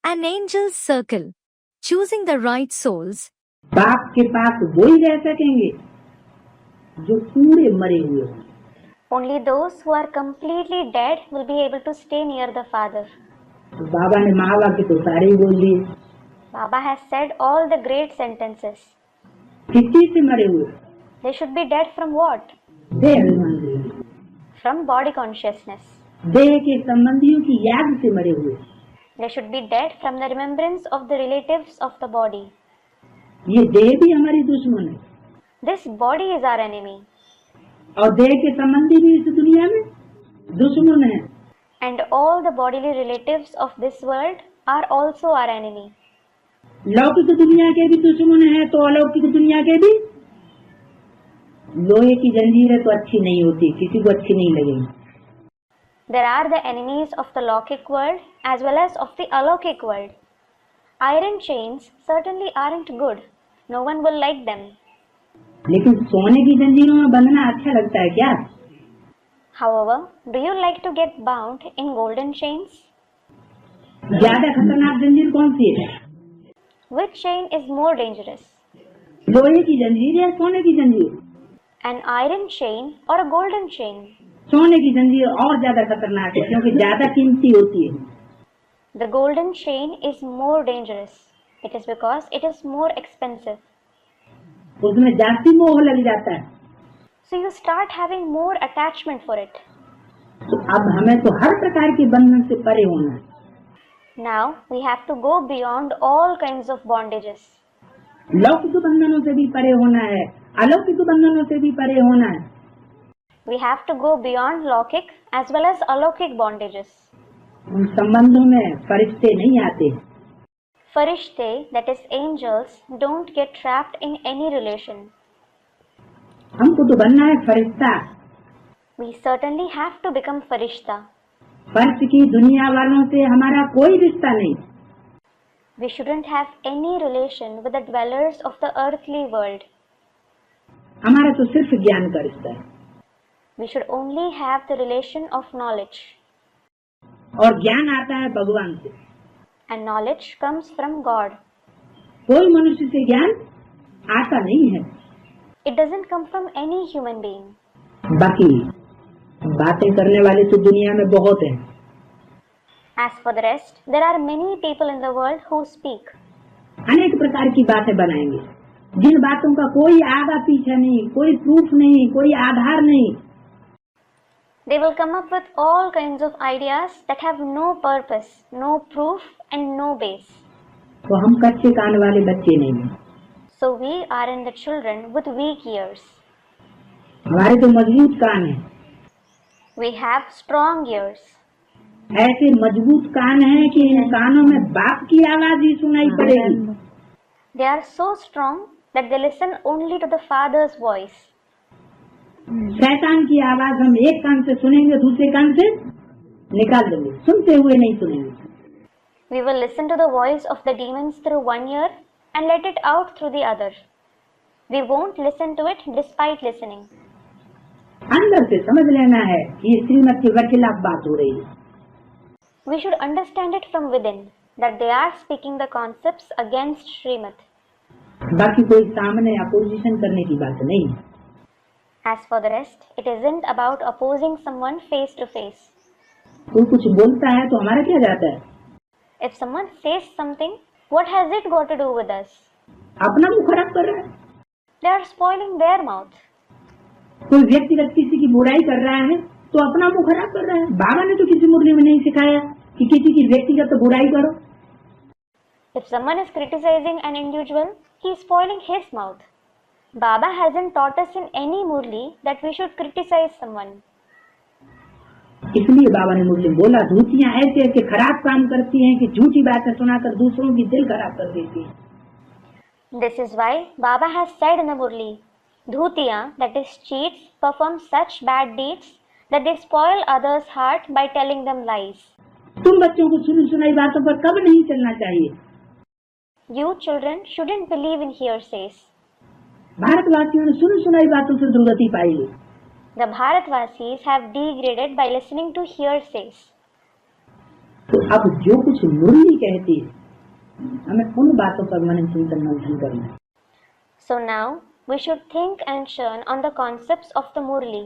An angel's circle. Choosing the right souls. बाप के पास वो ही रह सकेंगे जो पूरे मरे हुए हों। Only those who are completely dead will be able to stay near the Father. तो बाबा ने महावाक्य तो सारे ही बोल दिए। Baba has said all the great sentences. किस चीज से मरे हुए? They should be dead from what? देह अभिमान, From body consciousness. देह के संबंधियों की याद से मरे हुए। They should be dead from the remembrance of the relatives of the body. ये देह भी हमारी दुश्मन है This body is our enemy. और देह के संबंधी भी इस दुनिया में दुश्मन है। And all the bodily relatives of this world are also our enemy. लौकिक दुनिया के भी दुश्मन है तो अलौकिक दुनिया के भी। लोहे की जंजीरें तो अच्छी नहीं होती, किसी को अच्छी नहीं लगेगी। There are the enemies of the Lokik world as well as of the Alokik world. Iron chains certainly aren't good. No one will like them. लेकिन सोने की जंजीरों में बंधना अच्छा लगता है क्या? However, do you like to get bound in golden chains? ज्यादा खतरनाक जंजीर कौन सी है? Which chain is more dangerous? लोहे की जंजीर या सोने की जंजीर? An iron chain or a golden chain? सोने की जंजीर और ज्यादा खतरनाक है क्योंकि ज्यादा कीमती होती है। The golden chain is more dangerous. It is because it is more expensive. उसमें जास्ती मोह लग जाता है। So you start having more attachment for it. तो अब हमें तो हर प्रकार के बंधन से परे होना है। Now we have to go beyond all kinds of bondages. लौकिक बंधनों से भी परे होना है, अलौकिक बंधनों से भी परे होना है। We have to go beyond Lokik as well as Alokik bondages. उन संबंधों में फरिश्ते नहीं आते। Farishte, that is angels, don't get trapped in any relation. हमको तो बनना है फरिश्ता। We certainly have to become Farishta. फर्श की दुनिया वालों से हमारा कोई रिश्ता नहीं। We shouldn't have any relation with the dwellers of the earthly world. हमारा तो सिर्फ ज्ञान का रिश्ता है। We should only have the relation of knowledge. और ज्ञान आता है भगवान से। And knowledge comes from God. कोई मनुष्य से ज्ञान आता नहीं है। It doesn't come from any human being. बाकी बातें करने वाले तो दुनिया में बहुत हैं। As for the rest, there are many people in the world who speak. अनेक प्रकार की बातें बनाएंगे जिन बातों का कोई आगा पीछा नहीं, कोई प्रूफ नहीं, कोई आधार नहीं। They will come up with all kinds of ideas that have no purpose, no proof and no base. तो हम कच्चे कान वाले बच्चे नहीं हैं। So we are in the children with weak ears. हमारे तो मजबूत कान हैं। We have strong ears. ऐसे मजबूत कान हैं कि इन कानों में बाप की आवाज ही सुनाई पड़ेगी। They are so strong that they listen only to the Father's voice. शैतान की आवाज हम एक कान से सुनेंगे, दूसरे कान से निकाल देंगे, सुनते हुए नहीं सुनेंगे। We will listen to the voice of the demons through one ear and let it out through the other. We won't listen to it despite listening. अंदर से समझ लेना है कि श्रीमत के वकीलात बात हो रही है। We should understand it from within that they are speaking the concepts against Srimad. बाकी कोई सामने अपोजिशन करने की बात नहीं। As for the rest, it isn't about opposing someone face to face. कोई कुछ बोलता है तो हमारा क्या जाता है? If someone says something, what has it got to do with us? अपना मुंह खराब कर रहा है। They are spoiling their mouth. कोई व्यक्तिगत किसी की बुराई कर रहा है तो अपना मुंह खराब कर रहा है। बाबा ने तो किसी मुरली में नहीं सिखाया कि किसी की व्यक्तिगत बुराई करो। If someone is criticizing an individual, he is spoiling his mouth. Baba hasn't taught us in any murli that we should criticize someone. इसलिए बाबा ने मुझे बोला, धूतियां ऐसे ऐसे खराब काम करती हैं कि झूठी बातें सुनाकर दूसरों की दिल खराब कर देती हैं। This is why Baba has said in the murli, Dhutiya, that is cheats, perform such bad deeds that they spoil others' heart by telling them lies. तुम बच्चों को सुनी सुनाई बातों पर कब नहीं चलना चाहिए। You children shouldn't believe in hearsays. भारतवासियों ने सुनी सुनाई बातों से दुर्गति पाई है। The Bharatvasis have degraded by listening to hearsays. तो अब जो कुछ मुरली कहती है, हमें उन बातों पर मनन चिंतन मंथन करना है। So now we should think and churn on the concepts of the Murli